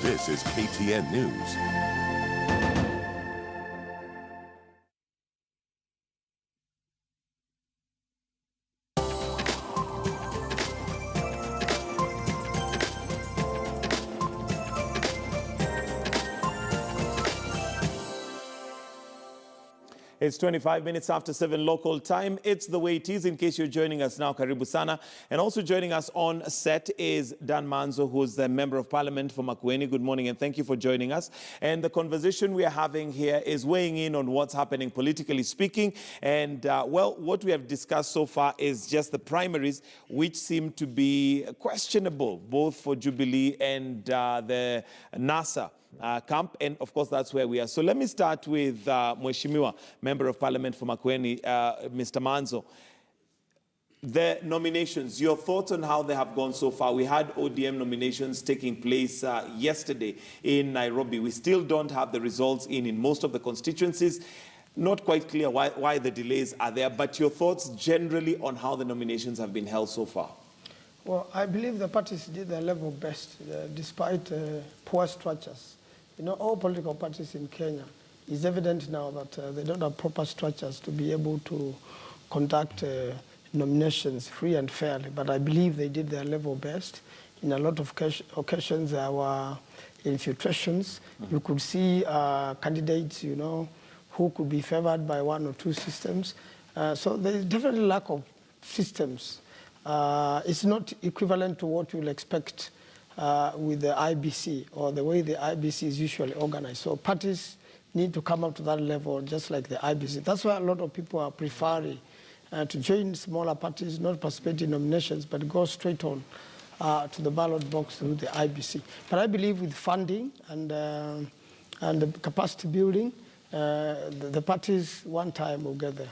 This is KTN News. It's 25 minutes after 7 local time. It's the way it is. In case you're joining us now, karibu sana. And also joining us on set is Dan Manzo, who's the Member of Parliament for Makueni. Good morning and thank you for joining us. And the conversation we are having here is weighing in on what's happening politically speaking. And well, what we have discussed so far is just the primaries, which seem to be questionable, both for Jubilee and the NASA. Camp, and of course that's where we are. So let me start with Mheshimiwa, Member of Parliament for Makueni, Mr. Manzo. The nominations, your thoughts on how they have gone so far? We had ODM nominations taking place yesterday in Nairobi. We still don't have the results in most of the constituencies. Not quite clear why the delays are there, but your thoughts generally on how the nominations have been held so far? Well, I believe the parties did their level best, despite poor structures. You know, all political parties in Kenya, it's evident now that they don't have proper structures to be able to conduct nominations free and fairly. But I believe they did their level best. In a lot of occasions, there were infiltrations. You could see candidates, you know, who could be favored by one or two systems. So there is definitely lack of systems. It's not equivalent to what you'll expect with the IBC or the way the IBC is usually organized. So parties need to come up to that level just like the IBC. That's why a lot of people are preferring to join smaller parties, not participate in nominations, but go straight on to the ballot box through the IBC. But I believe with funding and the capacity building, the parties one time will get there.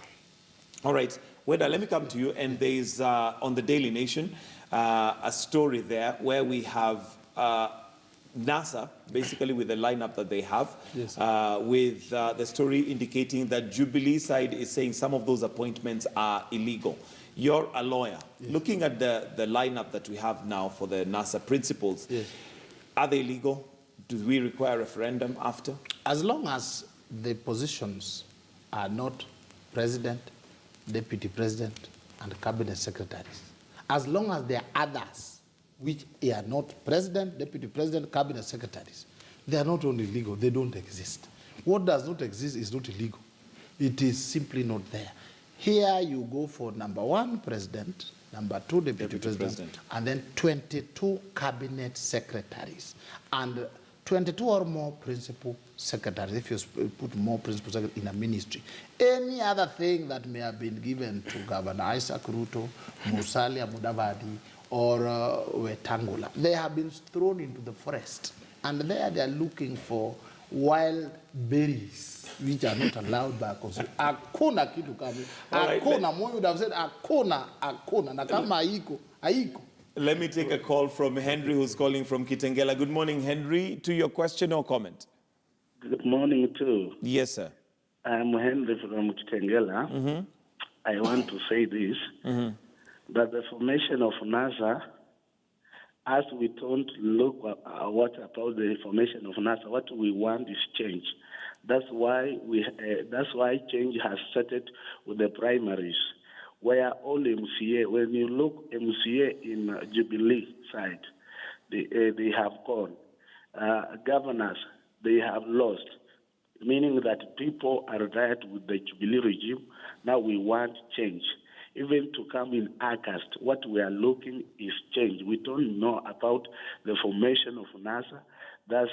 All right. Weda, let me come to you. And there's on the Daily Nation a story there where we have NASA, basically with the lineup that they have, yes. With the story indicating that Jubilee side is saying some of those appointments are illegal. You're a lawyer. Yes. Looking at the lineup that we have now for the NASA principals, yes. Are they illegal? Do we require a referendum after? As long as the positions are not president, deputy president, and cabinet secretaries. As long as there are others which are not president, deputy president, cabinet secretaries, they are not only legal, they don't exist. What does not exist is not illegal. It is simply not there. Here you go for number 1, president, number 2, deputy president, and then 22 cabinet secretaries, and 22 or more principal secretaries, if you put more principal secretaries in a ministry. Any other thing that may have been given to Governor Isaac Ruto, Musalia Mudavadi, or Wetangula, they have been thrown into the forest. And there they are looking for wild berries, which are not allowed by constitution. Hakuna kitu kama. Hakuna, Moi would have said, hakuna, na kama haiko. Let me take a call from Henry, who's calling from Kitengela. Good morning, Henry. To your question or comment? Good morning, too. Yes, sir. I'm Henry from Kitengela. Mm-hmm. I want to say this, that the formation of NASA, as we don't look at what about the formation of NASA, what we want is change. That's why change has started with the primaries, where all MCA, when you look MCA in Jubilee side, they have gone. Governors, they have lost, meaning that people are tired with the Jubilee regime. Now we want change. Even to come in August, what we are looking is change. We don't know about the formation of NASA. That's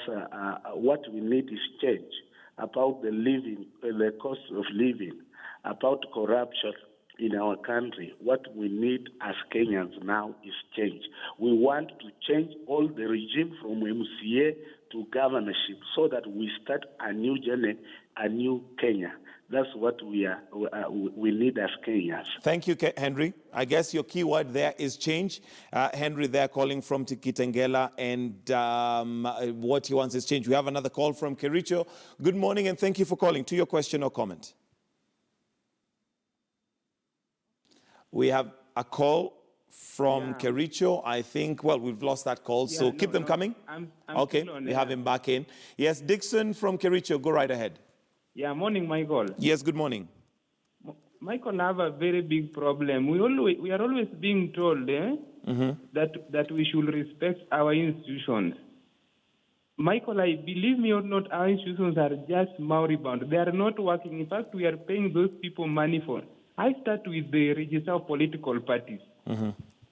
what we need is change. About the living, the cost of living, about corruption in our country. What we need as Kenyans now is change. We want to change all the regime from MCA to governorship so that we start a new journey, a new Kenya. That's what we need as Kenyans. Thank you, Henry. I guess your key word there is change. Henry there calling from Kitengela, and what he wants is change. We have another call from Kericho. Good morning, and thank you for calling. To your question or comment. We have a call from Kericho, I think. Well, we've lost that call, so keep them coming. I'm Okay, still on we have air. him back in. Yes, Dixon from Kericho, go right ahead. Yeah, morning, Michael. Yes, good morning. Michael, I have a very big problem. We are always being told that we should respect our institutions. Michael, I believe me or not, our institutions are just moribund. They are not working. In fact, we are paying those people money for. I start with the register of political parties.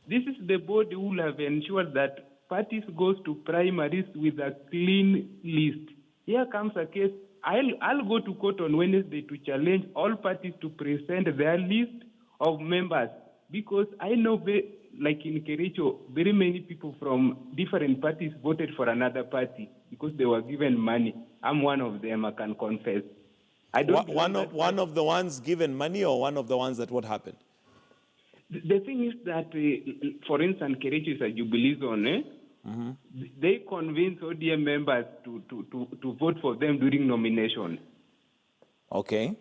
This is the body who will have ensured that parties goes to primaries with a clean list. Here comes a case. I'll go to court on Wednesday to challenge all parties to present their list of members, because I know, like in Kericho, very many people from different parties voted for another party because they were given money. I'm one of them, I can confess. I don't One of the ones given money, or one of the ones that what happened? The thing is that, for instance, Kericho is a Jubilee zone. They convince ODM members to vote for them during nomination. Okay.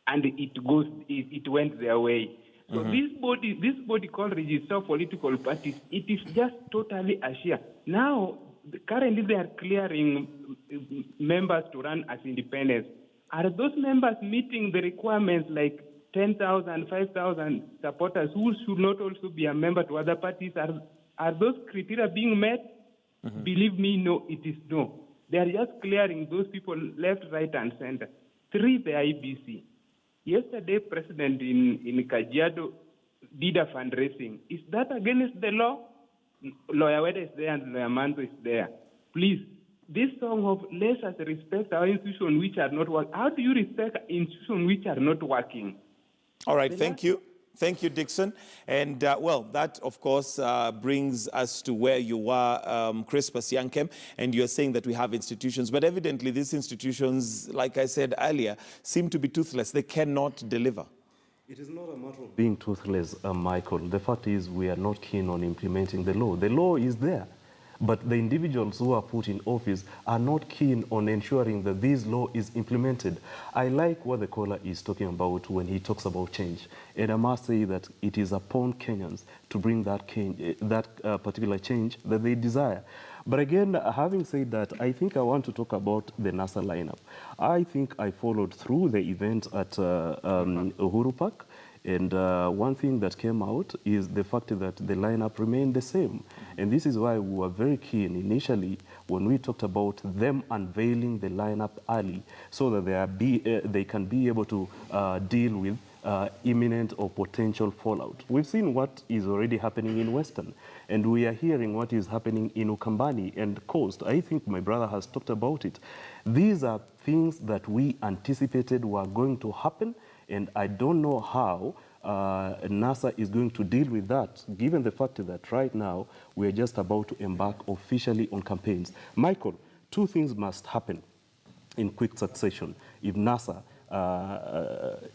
And it went their way. So this body called Register of Political Parties, it is just totally a share. Now, currently they are clearing members to run as independents. Are those members meeting the requirements like 10,000, 5,000 supporters who should not also be a member to other parties? Are those criteria being met? Believe me, no, it is no. They are just clearing those people left, right, and center. 3, the IBC. Yesterday, President in Kajiado did a fundraising. Is that against the law? Lawyer Weda is there and Lawyer Manzo is there. Please, this song of let us respect our institutions which are not working. How do you respect institutions which are not working? All right, thank you. Thank you, Dixon. And, well, that, of course, brings us to where you were, Crispus Yankem, and you're saying that we have institutions, but evidently these institutions, like I said earlier, seem to be toothless. They cannot deliver. It is not a matter of being toothless, Michael. The fact is we are not keen on implementing the law. The law is there. But the individuals who are put in office are not keen on ensuring that this law is implemented. I like what the caller is talking about when he talks about change. And I must say that it is upon Kenyans to bring that particular change that they desire. But again, having said that, I think I want to talk about the NASA lineup. I think I followed through the event at Uhuru Park. And one thing that came out is the fact that the lineup remained the same. And this is why we were very keen initially when we talked about them unveiling the lineup early so that they can be able to deal with imminent or potential fallout. We've seen what is already happening in Western, and we are hearing what is happening in Ukambani and Coast. I think my brother has talked about it. These are things that we anticipated were going to happen, and I don't know how NASA is going to deal with that, given the fact that right now we are just about to embark officially on campaigns. Michael, 2 things must happen in quick succession if NASA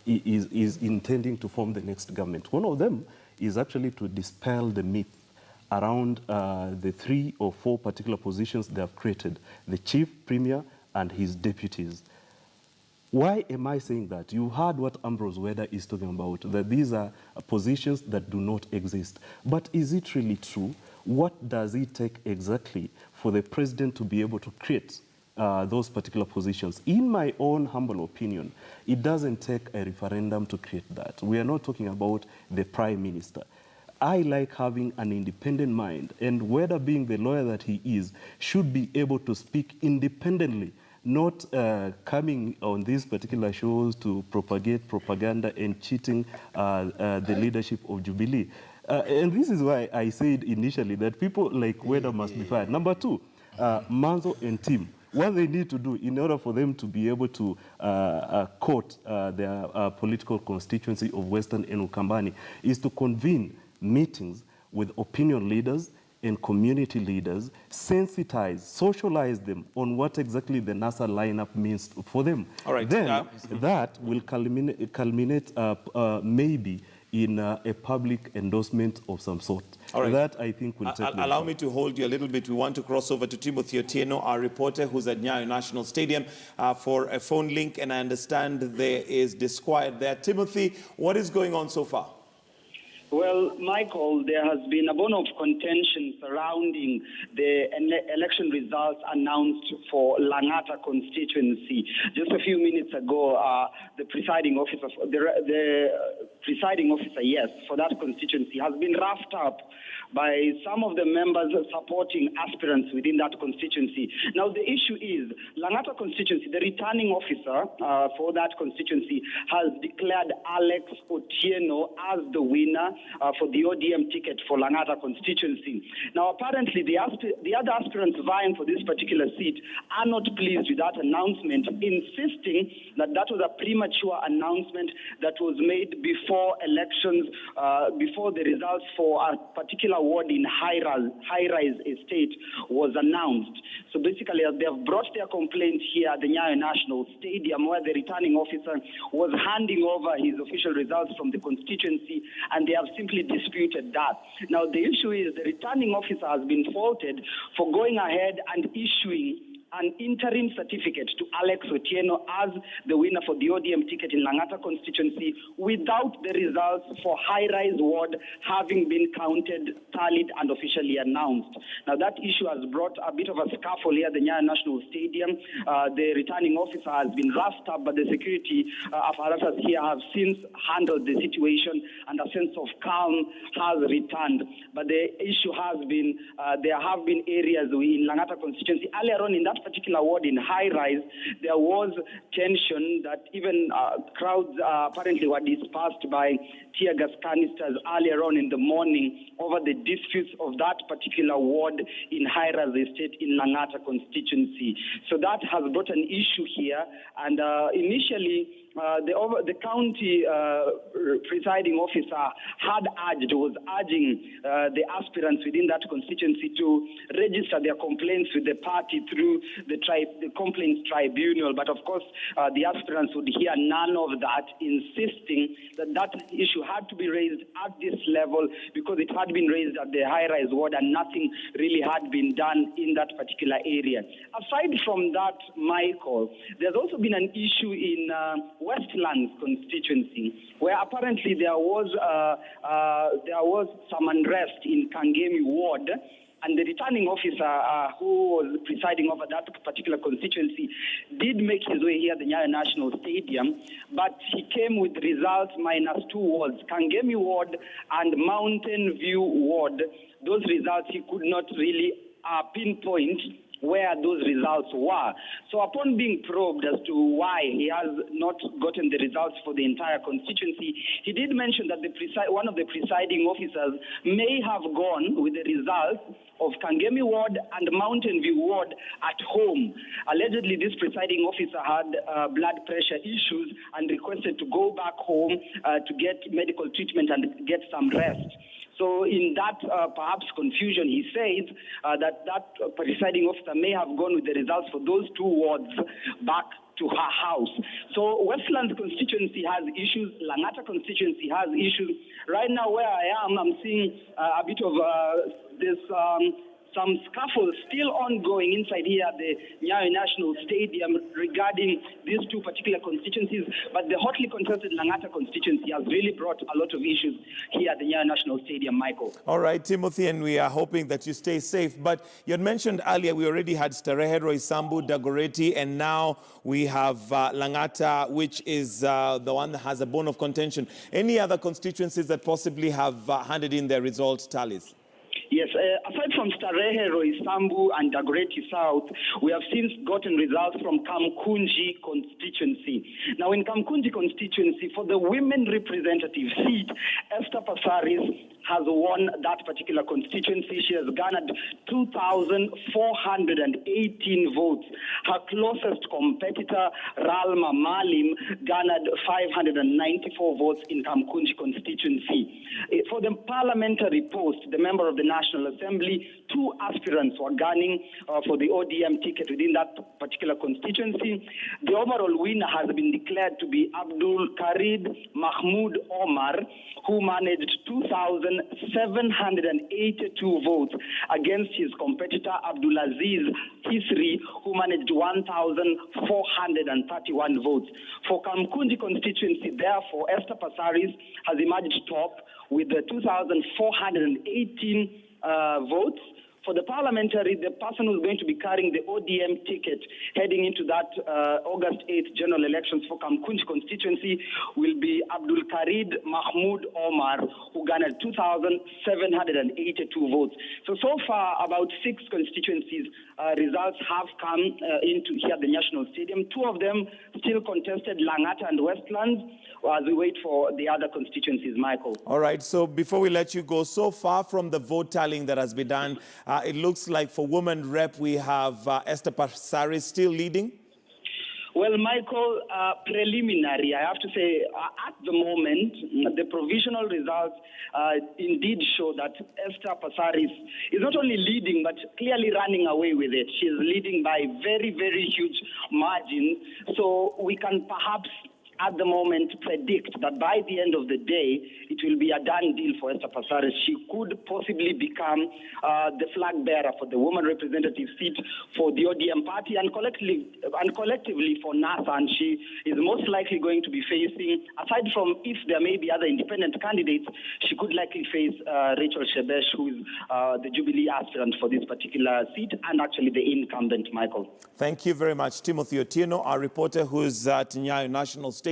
is intending to form the next government. One of them is actually to dispel the myth around the 3 or 4 particular positions they have created, the chief premier and his deputies. Why am I saying that? You heard what Ambrose Weda is talking about, that these are positions that do not exist. But is it really true? What does it take exactly for the president to be able to create those particular positions? In my own humble opinion, it doesn't take a referendum to create that. We are not talking about the prime minister. I like having an independent mind, and Weda, being the lawyer that he is, should be able to speak independently, not coming on these particular shows to propagate propaganda and cheating the leadership of Jubilee. And this is why I said initially that people like Weda must be fired. Number 2, Manzo and team, what they need to do in order for them to be able to court their political constituency of Western and Ukambani is to convene meetings with opinion leaders and community leaders, sensitize, socialize them on what exactly the NASA lineup means for them. All right. Then that will culminate maybe in a public endorsement of some sort. All right. That, I think, will take Allow me to hold you a little bit. We want to cross over to Timothy Otieno, our reporter, who's at Nyayo National Stadium for a phone link, and I understand there is disquiet there. Timothy, what is going on so far? Well, Michael, there has been a bone of contention surrounding the election results announced for Langata constituency. Just a few minutes ago, the presiding officer, for that constituency has been roughed up by some of the members supporting aspirants within that constituency. Now, the issue is, Langata constituency, the returning officer for that constituency has declared Alex Otieno as the winner for the ODM ticket for Langata constituency. Now, apparently, the other aspirants vying for this particular seat are not pleased with that announcement, insisting that that was a premature announcement that was made before elections, before the results for a particular ward in high-rise estate was announced. So basically, they have brought their complaint here at the Nyayo National Stadium, where the returning officer was handing over his official results from the constituency, and they have simply disputed that. Now, the issue is the returning officer has been faulted for going ahead and issuing an interim certificate to Alex Otieno as the winner for the ODM ticket in Langata constituency without the results for high-rise ward having been counted, tallied, and officially announced. Now, that issue has brought a bit of a scuffle here at the Nyayo National Stadium. The returning officer has been roughed up, but the security apparatus here have since handled the situation, and a sense of calm has returned. But the issue has been, there have been areas in Langata constituency earlier on in that particular ward in high-rise, there was tension that even crowds apparently were dispersed by tear gas canisters earlier on in the morning over the disputes of that particular ward in high-rise estate in Langata constituency. So that has brought an issue here, and initially the county presiding officer was urging the aspirants within that constituency to register their complaints with the party through the complaints tribunal. But of course, the aspirants would hear none of that, insisting that that issue had to be raised at this level because it had been raised at the high-rise ward and nothing really had been done in that particular area. Aside from that, Michael, there's also been an issue in Westlands constituency, where apparently there was some unrest in Kangemi ward, and the returning officer who was presiding over that particular constituency did make his way here at the Nyayo National Stadium, but he came with results -2 wards, Kangemi ward and Mountain View ward. Those results he could not really pinpoint where those results were. So upon being probed as to why he has not gotten the results for the entire constituency, he did mention that one of the presiding officers may have gone with the results of Kangemi ward and Mountain View ward at home. Allegedly, this presiding officer had blood pressure issues and requested to go back home to get medical treatment and get some rest. So in that perhaps confusion, he says that presiding officer may have gone with the results for those 2 wards back to her house. So Westland constituency has issues, Langata constituency has issues. Right now where I am, I'm seeing a bit of some scuffle still ongoing inside here at the Nyayo National Stadium regarding these 2 particular constituencies, but the hotly contested Langata constituency has really brought a lot of issues here at the Nyayo National Stadium, Michael. All right, Timothy, and we are hoping that you stay safe. But you had mentioned earlier we already had Starehe, Roysambu, Dagoretti, and now we have Langata, which is the one that has a bone of contention. Any other constituencies that possibly have handed in their results tallies? Yes, aside from Starehe, Roysambu, and Dagoretti South, we have since gotten results from Kamkunji constituency. Now, in Kamkunji constituency, for the women representative seat, Esther Pasaris has won that particular constituency. She has garnered 2,418 votes. Her closest competitor, Ralma Malim, garnered 594 votes in Kamkunji constituency. For the parliamentary post, the member of the National Assembly, 2 aspirants were gunning for the ODM ticket within that particular constituency. The overall winner has been declared to be Abdul Karid Mahmoud Omar, who managed 2,000 2,782 votes against his competitor Abdulaziz Hisri, who managed 1,431 votes. For Kamkunji constituency, therefore, Esther Passaris has emerged top with 2,418 votes. For the parliamentary, the person who's going to be carrying the ODM ticket heading into that August 8th general elections for Kamkunji constituency will be Abdul Karid Mahmoud Omar, who garnered 2,782 votes. So far, about 6 constituencies results have come into here at the National Stadium. 2 of them still contested, Langata and Westlands, as we wait for the other constituencies, Michael. All right, so before we let you go, so far from the vote tallying that has been done, it looks like for woman rep, we have Esther Passaris still leading. Well, Michael, preliminary, I have to say, at the moment, the provisional results indeed show that Esther Passaris is not only leading, but clearly running away with it. She is leading by very, very huge margins. So we can perhaps at the moment predict that by the end of the day, it will be a done deal for Esther Passaris. She could possibly become the flag bearer for the woman representative seat for the ODM party and collectively for NASA. And she is most likely going to be facing, aside from if there may be other independent candidates, she could likely face Rachel Shebesh, who is the Jubilee aspirant for this particular seat and actually the incumbent, Michael. Thank you very much, Timothy Otieno, our reporter who's at Nyayo National Stadium,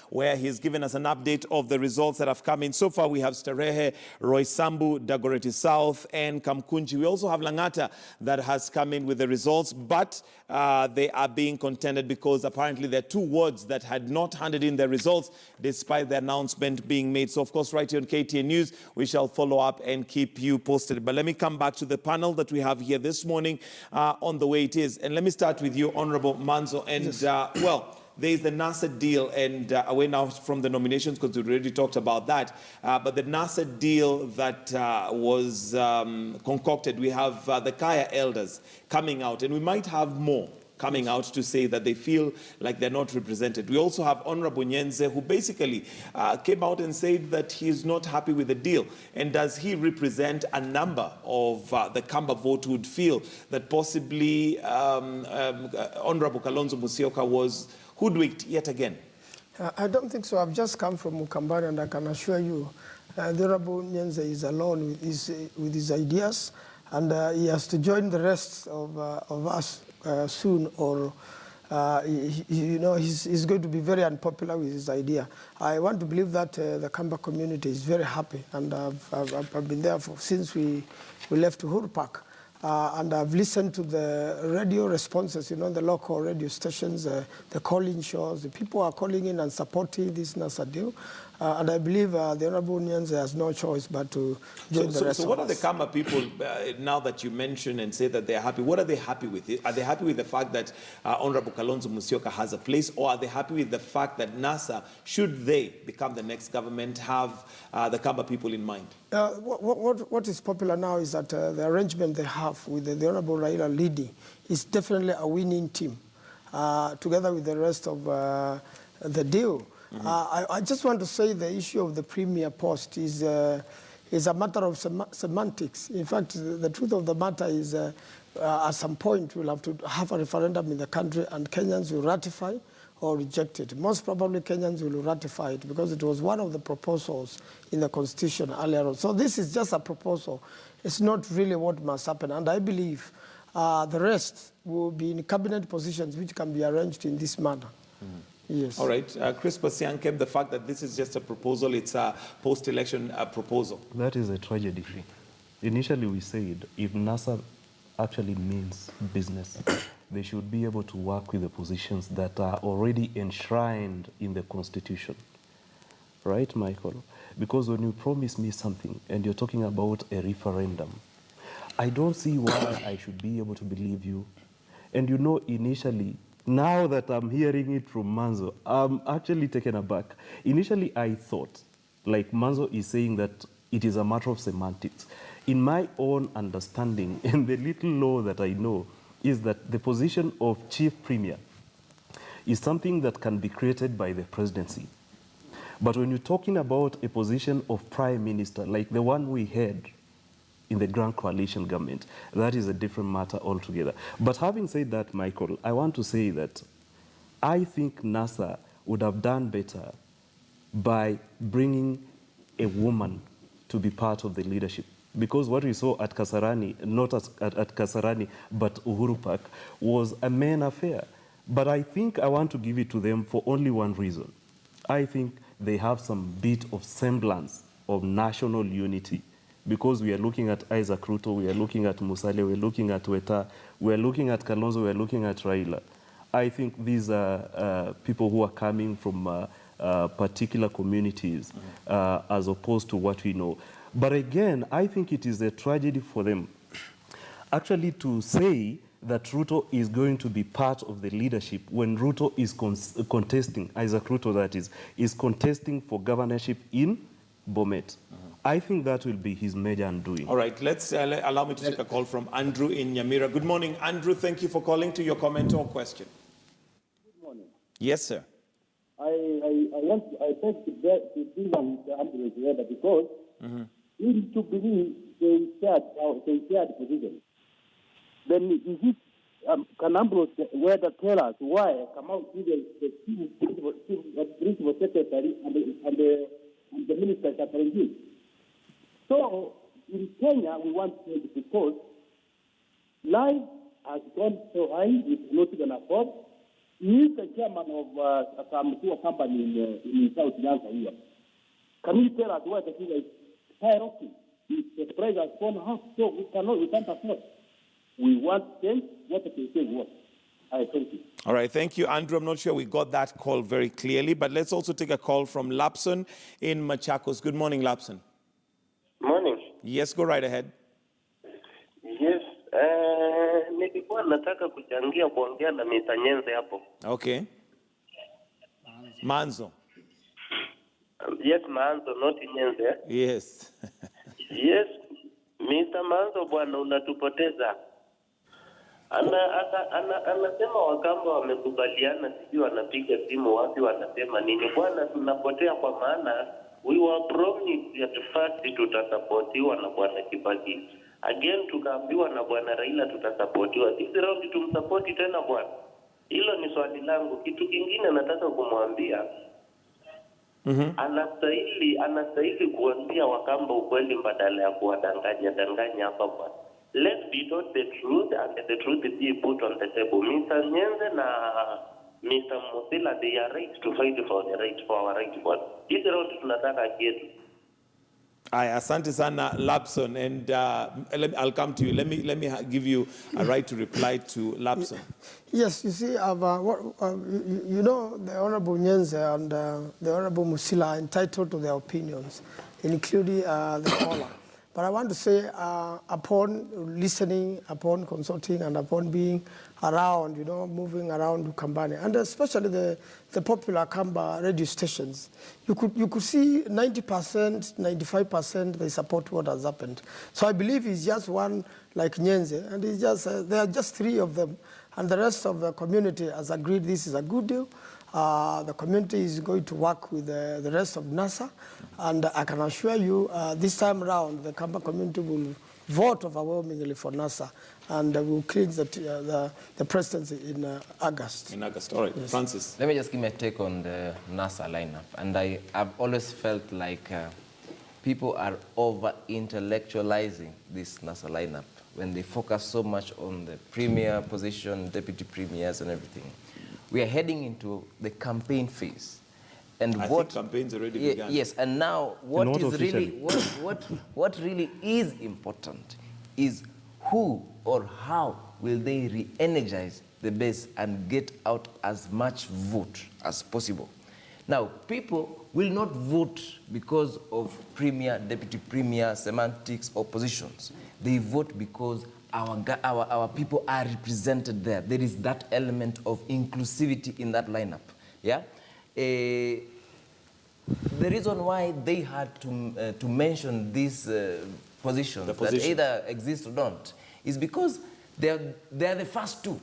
where he's given us an update of the results that have come in. So far, we have Starehe, Roysambu, Dagoretti South, and Kamkunji. We also have Langata that has come in with the results, but they are being contended because apparently there are 2 wards that had not handed in their results despite the announcement being made. So, of course, right here on KTN News, we shall follow up and keep you posted. But let me come back to the panel that we have here this morning on the way it is. And let me start with you, Honorable Manzo. And, yes. There is the NASA deal, and away now from the nominations because we already talked about that. But the NASA deal that was concocted, we have the Kaya elders coming out, and we might have more coming out to say that they feel like they're not represented. We also have Honorable Nyenze, who basically came out and said that he is not happy with the deal. And does he represent a number of the Kamba vote who would feel that possibly Honorable Kalonzo Musyoka was hoodwinked yet again? I don't think so. I've just come from Mukambani, and I can assure you the Honorable Nyenze is alone with his ideas, and he has to join the rest of us soon, or he's going to be very unpopular with his idea. I want to believe that the Kamba community is very happy, and I've been there since we left Uhuru Park. And I've listened to the radio responses, the local radio stations, the call-in shows. The people are calling in and supporting this NASA deal. And I believe the Honorable Nyenze has no choice but to join the rest of us. So what are the Kamba people, now that you mention and say that they're happy, what are they happy with? Are they happy with the fact that Honorable Kalonzo Musyoka has a place, or are they happy with the fact that NASA, should they become the next government, have the Kamba people in mind? What is popular now is that the arrangement they have with the Honorable Raila leading is definitely a winning team, together with the rest of the deal. Mm-hmm. I just want to say the issue of the premier post is a matter of semantics. In fact, the truth of the matter is at some point we'll have to have a referendum in the country, and Kenyans will ratify or reject it. Most probably Kenyans will ratify it because it was one of the proposals in the Constitution earlier on. So this is just a proposal. It's not really what must happen. And I believe the rest will be in cabinet positions which can be arranged in this manner. Mm. Yes. All right. Chris Pasiankem, the fact that this is just a proposal, it's a post-election proposal. That is a tragedy. Initially we said if NASA actually means business, they should be able to work with the positions that are already enshrined in the Constitution. Right, Michael? Because when you promise me something and you're talking about a referendum, I don't see why I should be able to believe you. And initially, now that I'm hearing it from Manzo, I'm actually taken aback. Initially, I thought, like Manzo is saying, that it is a matter of semantics. In my own understanding, and the little law that I know, is that the position of chief premier is something that can be created by the presidency. But when you're talking about a position of prime minister, like the one we had in the Grand Coalition government, that is a different matter altogether. But having said that, Michael, I want to say that I think NASA would have done better by bringing a woman to be part of the leadership. Because what we saw at Kasarani, not at Kasarani, but Uhuru Park, was a men affair. But I think I want to give it to them for only one reason. I think they have some bit of semblance of national unity. Because we are looking at Isaac Ruto, we are looking at Musalia, we are looking at Weta, we are looking at Kalonzo, we are looking at Raila. I think these are people who are coming from particular communities as opposed to what we know. But again, I think it is a tragedy for them actually to say that Ruto is going to be part of the leadership when Ruto is contesting, Isaac Ruto that is contesting for governorship in Bomet. I think that will be his major undoing. All right, let's allow me to take a call from Andrew in Nyamira. Good morning, Andrew. Thank you for calling. To your comment or question. Good morning. Yes, sir. I beg to bring on the ambulance together because we need to believe they shared position. Then is it can ambulance weather tell us why come out to the principal secretary and the minister secretary? So in Kenya we want to because life has gone so high we cannot even afford. He is the chairman of a company in South Nyanza here. Can you tell us why the thing is skyrocketing? The price has gone up, so we can't afford. We want change. What the thing was. I thank you. All right, thank you, Andrew. I'm not sure we got that call very clearly, but let's also take a call from Lapson in Machakos. Good morning, Lapson. Morning. Yes, go right ahead. Yes, nilikuwa nataka kuongea na Mr. Nyenze hapo. Okay. Manzo. Yes, Manzo, not Nyenze. Yes. Yes, Mr. Manzo bwana unatupoteza. Anasema wakamba wamekubaliana sijui wanapiga simu wapi wanasema nini bwana tunapotea kwa maana we were promised at first tutasapotiwa na bwana Kibaki. Again tukaambiwa na bwana Raila tutasapotiwa. This round tumsapoti tena bwana. Hilo ni swali langu. Kitu kingine nataka kumwambia anastahili kuambia wakamba ukweli badala ya kuwadanganya hapa bwana. Let's be told the truth and the truth is be put on the table. Mr. Nyenze na Mr. Musila, they are right to fight for our right bwana. This round tunataka yetu. Asante sana, Lapson, and I'll come to you. Let me give you a right to reply to Lapson. Yes, you see, you know, the Honorable Nyenze and the Honorable Musila are entitled to their opinions, including the caller. But I want to say, upon listening, upon consulting, and upon being around, you know, moving around Kambani, and especially the popular Kamba radio stations, you could see 90%, 95% they support what has happened. So I believe it's just one like Nyenze, and it's just there are just three of them, and the rest of the community has agreed this is a good deal. The community is going to work with the rest of NASA, and I can assure you this time around the Kamba community will vote overwhelmingly for NASA, and will clinch the presidency in August. In August, all right. Yes. Francis. Let me just give my take on the NASA lineup, and I've always felt like people are over-intellectualizing this NASA lineup when they focus so much on the premier position, deputy premiers, and everything. We are heading into the campaign phase, and I think campaign's already begun. Yes, and now what really is important is who or how will they re-energize the base and get out as much vote as possible. Now, people will not vote because of premier, deputy premier, semantics, or positions. They vote because our people are represented there. There is that element of inclusivity in that lineup. Yeah. The reason why they had to mention these positions that either exist or don't is because they are the first two.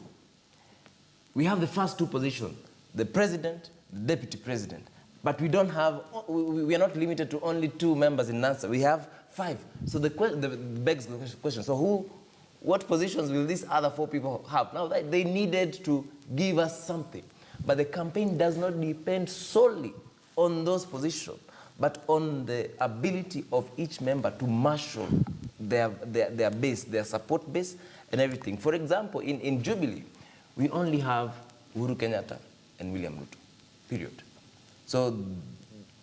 We have the first two positions: the president, the deputy president. But we don't have, we are not limited to only 2 members in NASA. We have 5. So the begs the question, so what positions will these other 4 people have? Now, they needed to give us something. But the campaign does not depend solely on those positions, but on the ability of each member to marshal their base, their support base, and everything. For example, in Jubilee, we only have Uhuru Kenyatta and William Ruto, period. So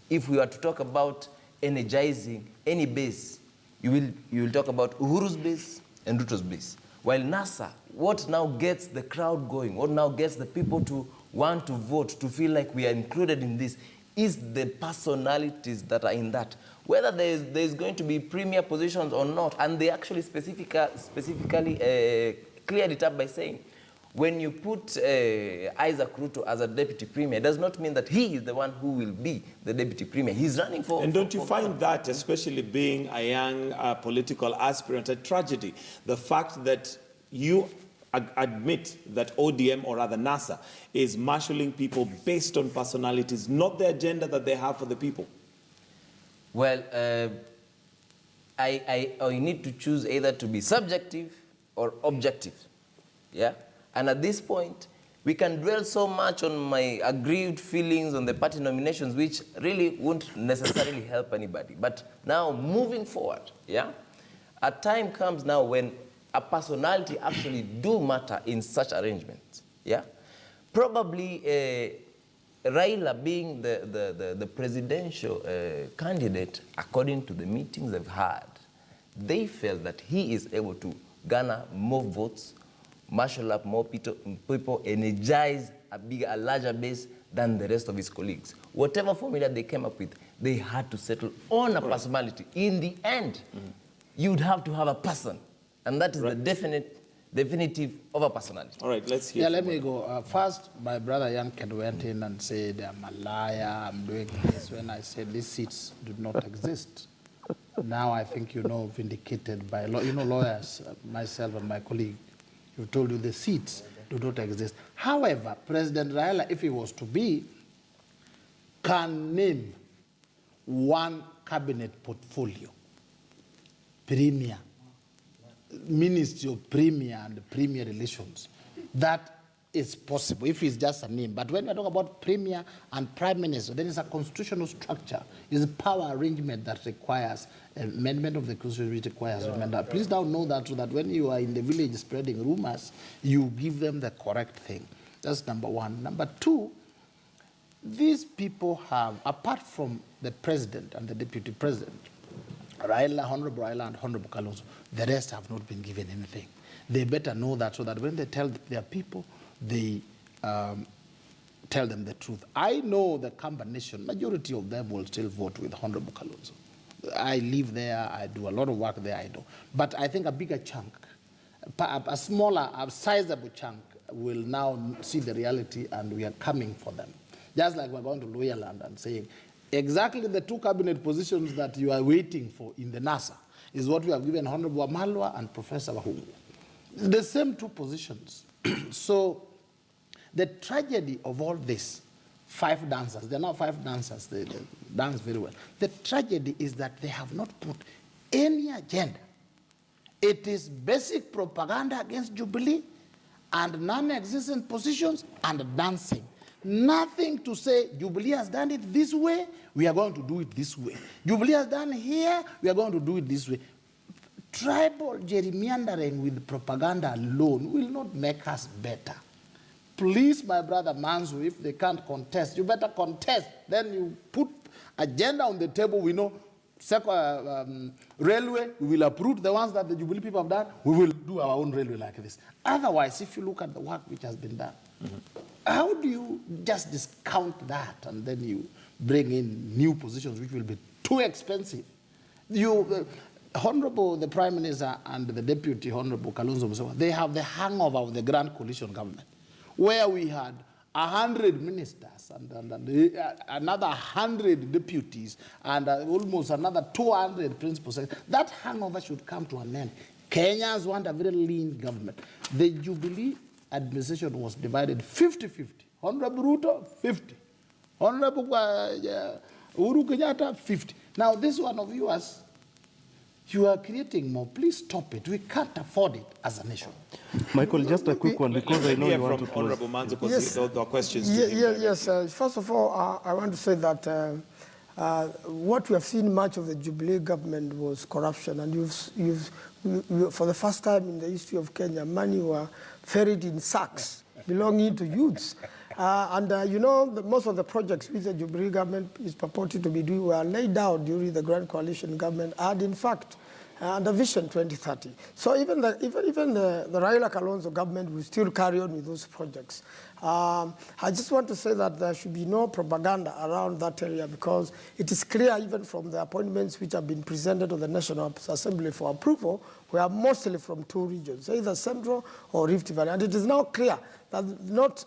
if we are to talk about energizing any base, you will talk about Uhuru's base and Ruto's base. While NASA, what now gets the crowd going, what now gets the people to want to vote, to feel like we are included in this, is the personalities that are in that. Whether there is going to be premier positions or not, and they actually specifically cleared it up by saying, when you put Isaac Ruto as a deputy premier, it does not mean that he is the one who will be the deputy premier. He's running for... And don't you find that, especially being a young political aspirant, a tragedy? The fact that you admit that ODM, or rather NASA, is marshalling people based on personalities, not the agenda that they have for the people. Well, I need to choose either to be subjective or objective, yeah? And at this point, we can dwell so much on my aggrieved feelings on the party nominations, which really won't necessarily help anybody. But now, moving forward, yeah, a time comes now when a personality actually do matter in such arrangements, yeah? Probably Raila being the presidential candidate, according to the meetings they've had, they felt that he is able to garner more votes, marshal up more people, energize a larger base than the rest of his colleagues. Whatever formula they came up with, they had to settle on a personality. In the end, you'd have to have a person, and that is the definitive of a personality. All right, let's hear. Yeah, let me go. First, my brother Yanket went in and said, I'm a liar, I'm doing this, when I said these seats do not exist. Now I think vindicated by lawyers, myself and my colleague, who told you the seats do not exist. However, President Raila, if he was to be, can name one cabinet portfolio, premier, Ministry of Premier and Premier Relations. That is possible if it's just a name. But when we talk about Premier and Prime Minister, then it's a constitutional structure. It's a power arrangement that requires amendment of the Constitution, which requires amendment. Please now know that, so that when you are in the village spreading rumors, you give them the correct thing. That's number one. Number two, these people have, apart from the president and the deputy president, Raila, Honorable Raila and Honorable Kalonzo, the rest have not been given anything. They better know that, so that when they tell their people, they tell them the truth. I know the Kamba Nation, majority of them will still vote with Honorable Kalonzo. I live there, I do a lot of work there, I know. But I think a bigger chunk, a smaller, a sizable chunk will now see the reality, and we are coming for them. Just like we're going to Loyaland and saying, exactly the 2 cabinet positions that you are waiting for in the NASA is what we have given Honorable Amalwa and Professor Wahungu. The same 2 positions. So the tragedy of all this, 5 dancers, there are now 5 dancers, they dance very well. The tragedy is that they have not put any agenda. It is basic propaganda against Jubilee and non-existent positions and dancing. Nothing to say, Jubilee has done it this way, we are going to do it this way. Jubilee has done here, we are going to do it this way. Tribal gerrymandering with propaganda alone will not make us better. Please, my brother Manzu, if they can't contest, you better contest. Then you put agenda on the table. We know railway, we will approve the ones that the Jubilee people have done. We will do our own railway like this. Otherwise, if you look at the work which has been done, how do you just discount that and then you bring in new positions which will be too expensive? Honorable the Prime Minister and the Deputy Honorable Kalonzo, they have the hangover of the Grand Coalition government, where we had 100 ministers and another 100 deputies and almost another 200 principals. That hangover should come to an end. Kenyans want a very lean government. The Jubilee administration was divided 50-50. Honorable Ruto, 50. Honorable Uhuru Kenyatta, 50. Now, this one of yours, you are creating more. Please stop it. We can't afford it as a nation. Michael, just a quick one, because I know you want to close. Honorable Manzo, because Yes. there are questions to him. Yes. First of all, I want to say that what we have seen much of the Jubilee government was corruption, and for the first time in the history of Kenya, money were ferried in sacks belonging to youths. Most of the projects which the Jubilee government is purported to be doing were laid out during the Grand Coalition government, and in fact, under Vision 2030. So even the Raila Kalonzo government will still carry on with those projects. I just want to say that there should be no propaganda around that area, because it is clear even from the appointments which have been presented to the National Assembly for approval, we are mostly from two regions, either Central or Rift Valley. And it is now clear that not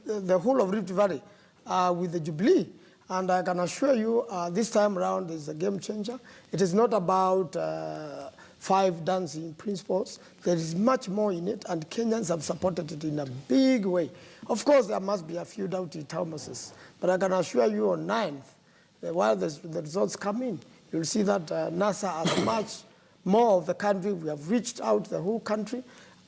the whole of Rift Valley with the Jubilee. And I can assure you, this time around is a game changer. It is not about 5 dancing principles. There is much more in it, and Kenyans have supported it in a big way. Of course, there must be a few doubting Thomases, but I can assure you on 9th, while the results come in, you'll see that NASA has much more of the country. We have reached out the whole country.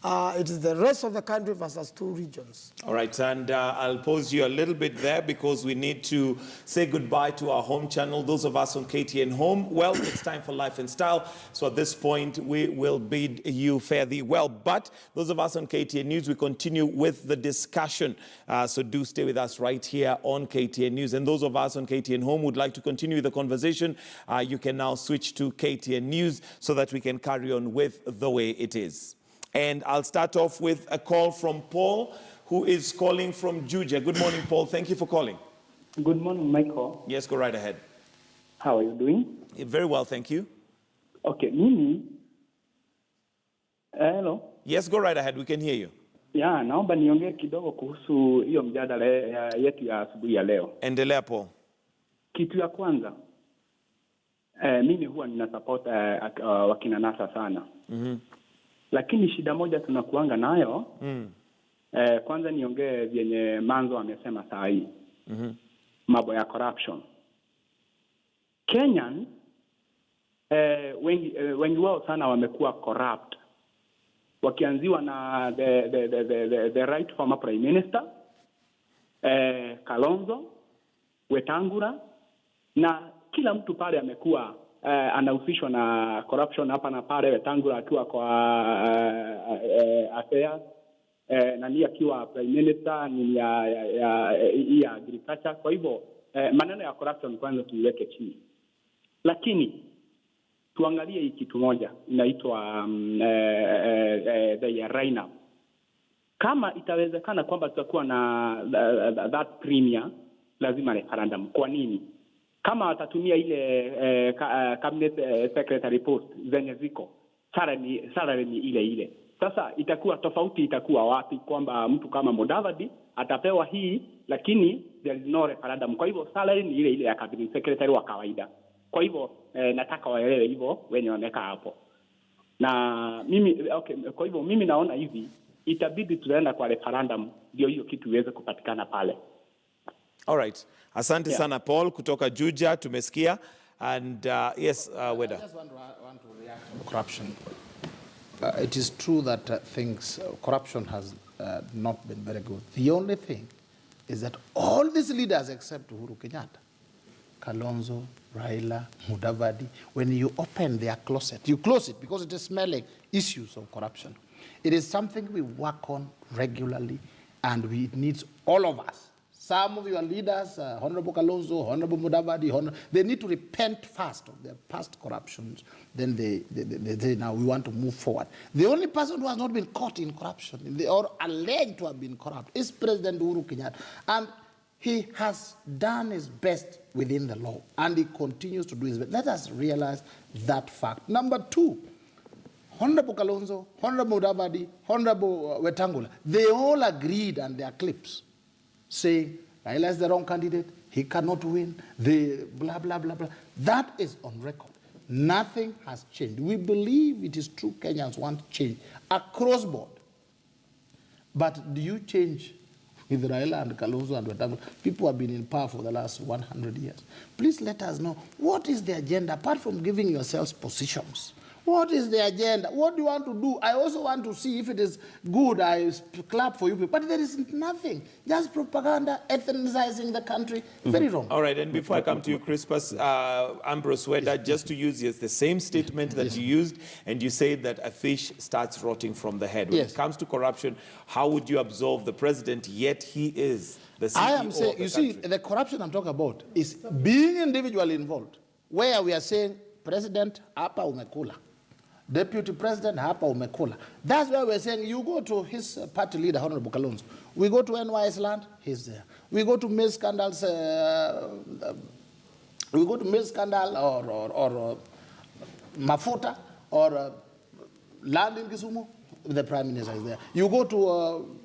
It is the rest of the country versus 2 regions. All right, and I'll pause you a little bit there because we need to say goodbye to our home channel. Those of us on KTN Home, well, it's time for Life and Style. So at this point, we will bid you fare thee well. But those of us on KTN News, we continue with the discussion. So do stay with us right here on KTN News. And those of us on KTN Home would like to continue the conversation. You can now switch to KTN News so that we can carry on with the way it is. And I'll start off with a call from Paul, who is calling from Juja. Good morning, Paul. Thank you for calling. Good morning, Michael. Yes, go right ahead. How are you doing? Very well, thank you. Okay, mimi. Hello. Yes, go right ahead. We can hear you. Yeah, naomba niongee kidogo kuhusu hiyo mjadala yetu ya asubuhi ya leo. Endelea, Paul. Kitu ya kwanza, mimi huwa nina support wakina NASA sana. Lakini shida moja tunakuanga nayo, kwanza niongee vyenye Manzo amesema saa hii. Mambo ya corruption. Kenyan, wengi wao sana wamekuwa corrupt. Wakianziwa na the right former prime minister, Kalonzo, Wetangula, na kila mtu pale amekuwa anahusishwa na corruption hapa na pale. Wetangula akiwa kwa affairs, nani akiwa prime minister ni ya agriculture. Kwa hivyo maneno ya corruption kwanza tuiweke chini, lakini tuangalie hii kitu moja inaitwa the Raina. Kama itawezekana kwamba tutakuwa na that premier, lazima referendum. Kwa nini? Kama watatumia ile cabinet secretary post zenye ziko, salary ni ile. Sasa itakuwa tofauti, itakuwa wapi kwamba mtu kama Mudavadi atapewa hii, lakini there is no referendum. Kwa hivyo salary ni ile ya cabinet secretary wa kawaida. Kwa hivyo nataka waelewe hivyo wenye wameka hapo. Na mimi kwa hivyo mimi naona hivi itabidi tunaenda kwa referendum ndio hiyo kitu iweze kupatikana pale. All right. Asante sana Paul kutoka Juja, tumesikia. And yes, Weda. I just want to react on corruption. It is true that corruption has not been very good. The only thing is that all these leaders except Uhuru Kenyatta, Kalonzo, Raila, Mudavadi, when you open their closet, you close it because it is smelling issues of corruption. It is something we work on regularly, and it needs all of us. Some of your leaders, Honorable Kalonzo, Honorable Mudavadi, they need to repent first of their past corruptions. Then they say, now we want to move forward. The only person who has not been caught in corruption, or alleged to have been corrupt, is President Uhuru Kenyatta. And he has done his best within the law, and he continues to do his best. Let us realize that fact. Number 2, Honorable Kalonzo, Honorable Mudavadi, Honorable Wetangula, they all agreed on their clips, saying Raila is the wrong candidate, he cannot win, the blah, blah, blah, blah. That is on record. Nothing has changed. We believe it is true Kenyans want change across board. But do you change with Raila and Kalonzo and Wetangula. People have been in power for the last 100 years. Please let us know, what is the agenda, apart from giving yourselves positions? What is the agenda? What do you want to do? I also want to see if it is good. I clap for you. But there is nothing. Just propaganda, ethnicizing the country. Very wrong. All right, and before I come to you, Crispus, Ambrose Weda, just to use the same statement that you used, and you said that a fish starts rotting from the head. When it comes to corruption, how would you absolve the president, yet he is the CEO I am saying, of the you see, the corruption I'm talking about is being individually involved, where we are saying, President, hapa umekula. Deputy President, hapa umekula. That's why we're saying, you go to his party leader, Honorable Kalonzo. We go to NYS land, he's there. We go to Mill Scandals, we go to Mill Scandal or Mafuta or land in Kisumu, the Prime Minister is there. You go to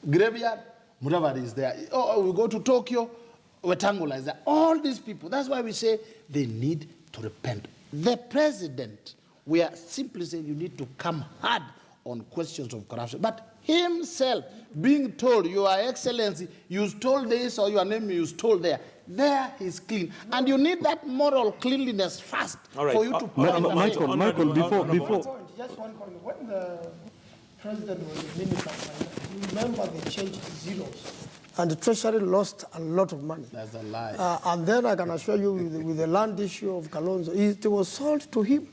Graveyard, Mudavadi is there. Or we go to Tokyo, Wetangula is there. All these people, that's why we say they need to repent. The president, we are simply saying you need to come hard on questions of corruption. But himself being told, Your Excellency, you stole this, or your name you stole there he's clean. And you need that moral cleanliness first for you to Michael, before. Just one comment. When the president was the minister, you remember they changed zeros. And the treasury lost a lot of money. That's a lie. And then I can assure you with the land issue of Kalonzo, it was sold to him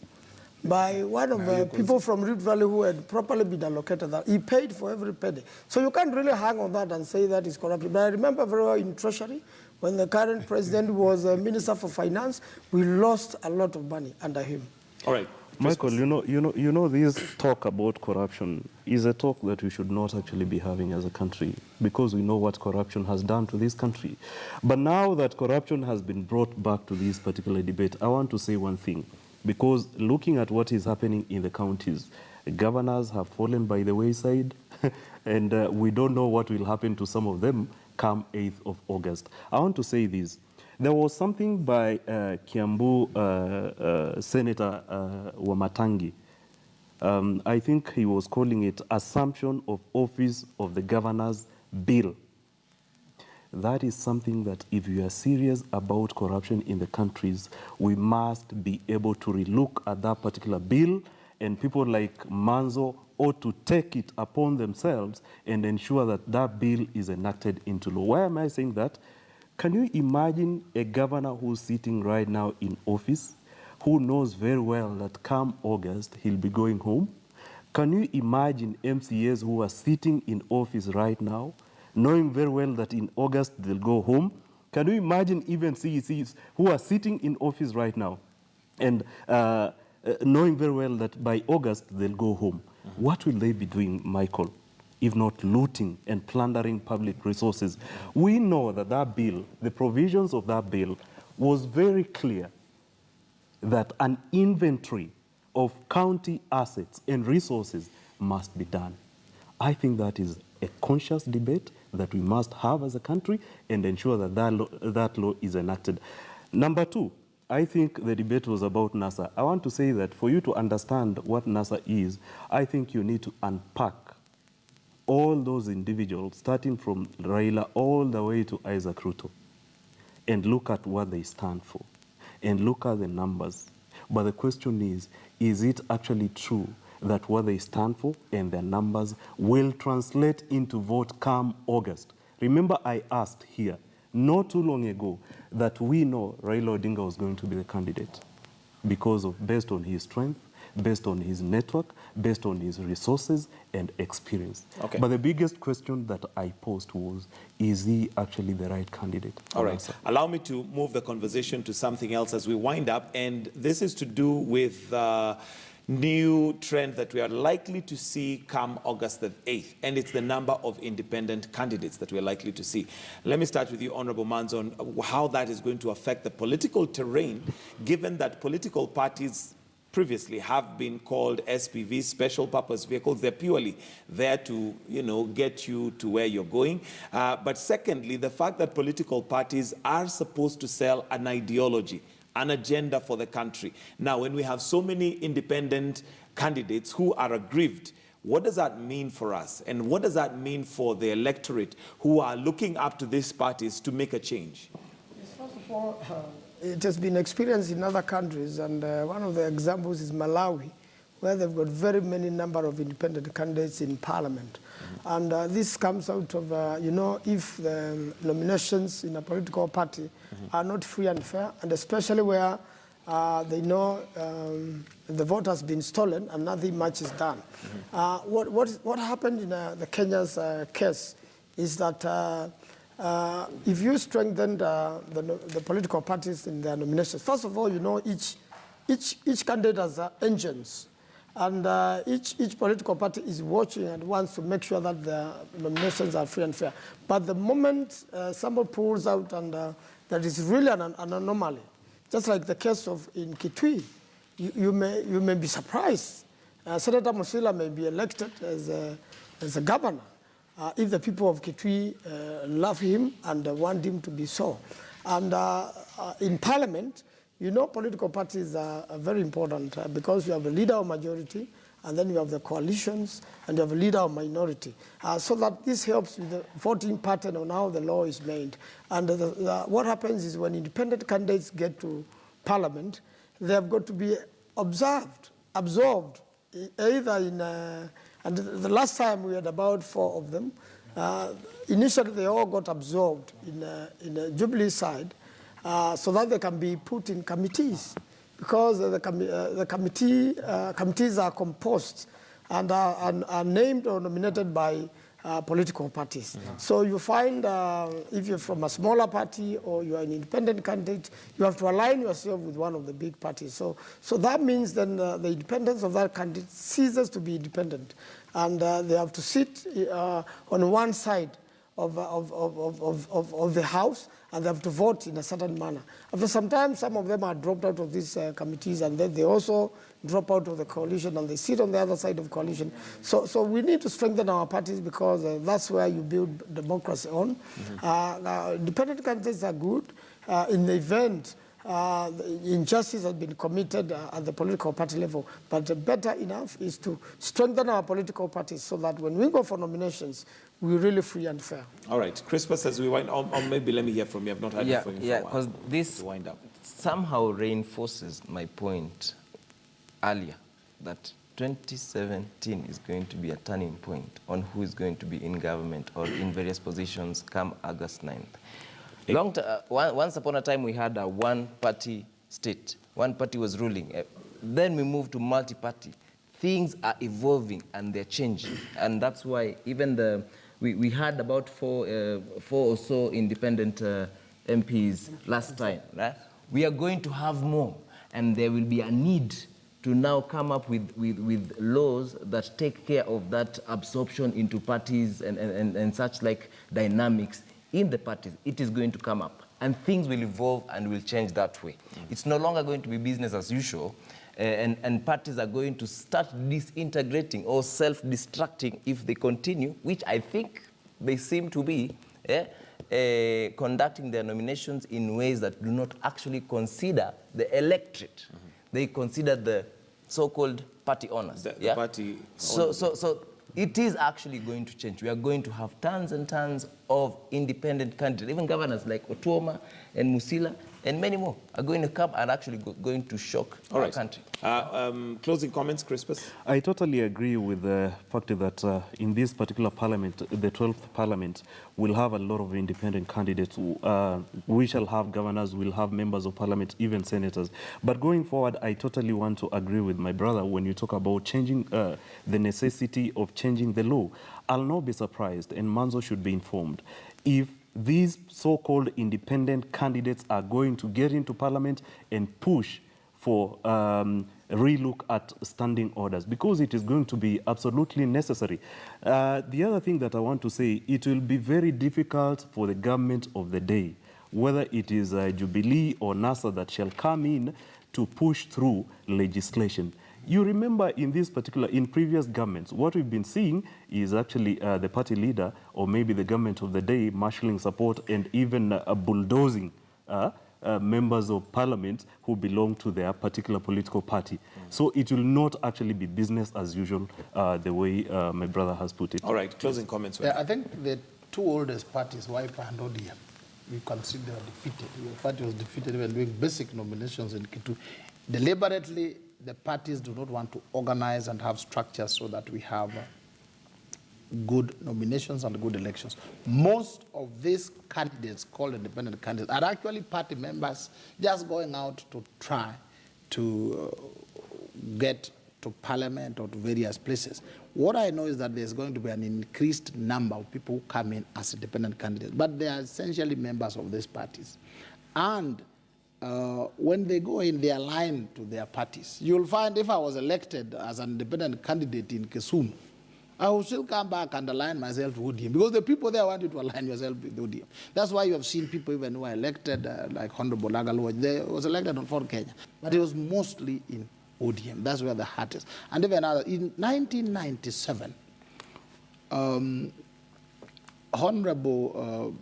by one of the people from Rift Valley who had properly been allocated that. He paid for every penny. So you can't really hang on that and say that is corruption. But I remember very well in Treasury, when the current president was a Minister for Finance, we lost a lot of money under him. All right. Michael, you know, this talk about corruption is a talk that we should not actually be having as a country, because we know what corruption has done to this country. But now that corruption has been brought back to this particular debate, I want to say one thing, because looking at what is happening in the counties, governors have fallen by the wayside, and we don't know what will happen to some of them come 8th of August. I want to say this. There was something by Kiambu Senator Wamatangi. I think he was calling it Assumption of Office of the Governor's Bill. That is something that if you are serious about corruption in the countries, we must be able to relook at that particular bill, and people like Manzo ought to take it upon themselves and ensure that that bill is enacted into law. Why am I saying that? Can you imagine a governor who's sitting right now in office, who knows very well that come August he'll be going home? Can you imagine MCAs who are sitting in office right now, knowing very well that in August they'll go home? Can you imagine even CECs who are sitting in office right now and knowing very well that by August they'll go home? What will they be doing, Michael, if not looting and plundering public resources? We know that that bill, the provisions of that bill, was very clear that an inventory of county assets and resources must be done. I think that is a conscious debate that we must have as a country and ensure that that law is enacted. Number two, I think the debate was about NASA. I want to say that for you to understand what NASA is, I think you need to unpack all those individuals, starting from Raila all the way to Isaac Ruto, and look at what they stand for, and look at the numbers. But the question is it actually true that what they stand for and their numbers will translate into vote come August? Remember, I asked here not too long ago that we know Raila Odinga was going to be the candidate because of based on his strength, based on his network, based on his resources and experience. Okay. But the biggest question that I posed was, is he actually the right candidate? All right. Allow me to move the conversation to something else as we wind up, and this is to do with new trend that we are likely to see come August the 8th, and it's the number of independent candidates that we're likely to see. Let me start with you, Honorable Manzo, on how that is going to affect the political terrain, given that political parties previously have been called SPVs, special purpose vehicles. They're purely there to, get you to where you're going. But secondly, the fact that political parties are supposed to sell an ideology, an agenda for the country. Now, when we have so many independent candidates who are aggrieved What does that mean for us? And what does that mean for the electorate who are looking up to these parties to make a change? Yes, first of all, it has been experienced in other countries, and one of the examples is Malawi, where they've got very many number of independent candidates in parliament. And this comes out of, you know, if the nominations in a political party are not free and fair, and especially where they know the vote has been stolen and nothing much is done. What happened in the Kenya's case is that if you strengthen the political parties in their nominations, first of all, you know, each candidate has engines. And each political party is watching and wants to make sure that the nominations are free and fair. But the moment somebody pulls out and that is really an anomaly, just like the case of in Kitui, you may be surprised. Senator Musila may be elected as a governor if the people of Kitui love him and want him to be so. And in parliament, you know, political parties are very important because you have a leader of majority, and then you have the coalitions, and you have a leader of minority. So that this helps with the voting pattern on how the law is made. And what happens is when independent candidates get to parliament, they have got to be absorbed, either in, and the last time we had about 4 of them. Initially, they all got absorbed in the Jubilee side, so that they can be put in committees, because the committees are composed and are named or nominated by political parties. So you find if you're from a smaller party or you're an independent candidate, you have to align yourself with one of the big parties. So that means then the independence of that candidate ceases to be independent, and they have to sit on one side of the House, and they have to vote in a certain manner. After some time, some of them are dropped out of these committees, and then they also drop out of the coalition, and they sit on the other side of coalition. So we need to strengthen our parties, because that's where you build democracy on. Independent candidates are good. In the event injustice has been committed at the political party level, but better enough is to strengthen our political parties so that when we go for nominations, we're really free and fair. All right, Crispus, as we wind up, or maybe let me hear from you. I've not heard it from you for a while. Because this wind up somehow reinforces my point earlier that 2017 is going to be a turning point on who is going to be in government or in various positions come August 9th. Once upon a time, we had a one-party state. One party was ruling. Then we moved to multi-party. Things are evolving and they're changing. And that's why even we had about four or so independent MPs last time. Right? We are going to have more. And there will be a need to now come up with laws that take care of that absorption into parties and such like dynamics in the parties. It is going to come up. And things will evolve and will change that way. It's no longer going to be business as usual. And parties are going to start disintegrating or self-destructing if they continue, which I think they seem to be, conducting their nominations in ways that do not actually consider the electorate. They consider the so-called party owners. The party owners. So it is actually going to change. We are going to have tons and tons of independent candidates. Even governors like Otuoma and Musila and many more are going to come and actually going to shock our country. Closing comments, Crispus? I totally agree with the fact that in this particular parliament, the 12th parliament, will have a lot of independent candidates. We shall have governors, we'll have members of parliament, even senators. But going forward, I totally want to agree with my brother when you talk about changing the necessity of changing the law. I'll not be surprised, and Manzo should be informed, if these so-called independent candidates are going to get into parliament and push for relook at standing orders, because it is going to be absolutely necessary. The other thing that I want to say, it will be very difficult for the government of the day, whether it is Jubilee or NASA, that shall come in to push through legislation. You remember in previous governments, what we've been seeing is actually the party leader or maybe the government of the day marshalling support and even bulldozing members of parliament who belong to their particular political party. So it will not actually be business as usual, the way my brother has put it. All right, closing comments. Yeah, I think the two oldest parties, Wiper and ODM, we consider defeated. Your party was defeated when doing basic nominations in Kitu. Deliberately, the parties do not want to organize and have structures so that we have good nominations and good elections. Most of these candidates, called independent candidates, are actually party members just going out to try to get to parliament or to various places. What I know is that there's going to be an increased number of people who come in as independent candidates, but they are essentially members of these parties. And when they go in, they align to their parties. You'll find if I was elected as an independent candidate in Kisumu, I will still come back and align myself to ODM because the people there want you to align yourself with ODM. That's why you have seen people even who are elected, like Honorable Lagalwa, they was elected on Fort Kenya, but it was mostly in ODM. That's where the heart is. And even in 1997, Honorable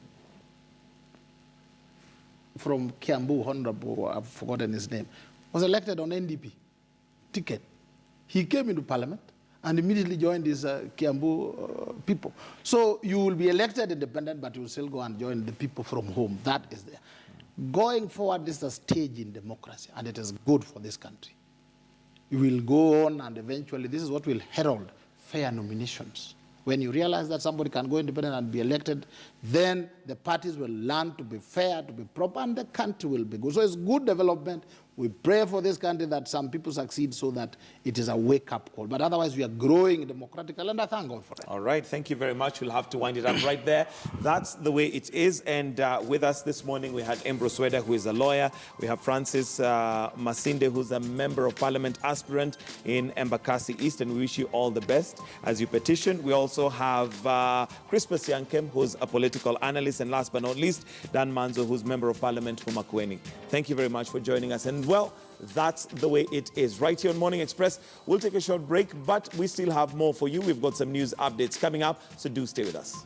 from Kiambu, Honorable, I've forgotten his name, was elected on NDP ticket. He came into parliament and immediately joined these Kiambu people. So you will be elected independent, but you will still go and join the people from home. That is there. Going forward, this is a stage in democracy, and it is good for this country. You will go on, and eventually this is what will herald fair nominations. When you realize that somebody can go independent and be elected, then the parties will learn to be fair, to be proper, and the country will be good. So it's good development. We pray for this country that some people succeed so that it is a wake-up call. But otherwise, we are growing democratically, and I thank God for it. All right, thank you very much. We'll have to wind it up right there. That's the way it is. And with us this morning, we had Ambrose Weda, who is a lawyer. We have Francis Masinde, who's a member of parliament aspirant in Embakasi East, and we wish you all the best as you petition. We also have Crispus Yankem, who's a political analyst, and last but not least, Dan Manzo, who's member of parliament for Makueni. Thank you very much for joining us. And well, that's the way it is. Right here on Morning Express, we'll take a short break, but we still have more for you. We've got some news updates coming up, so do stay with us.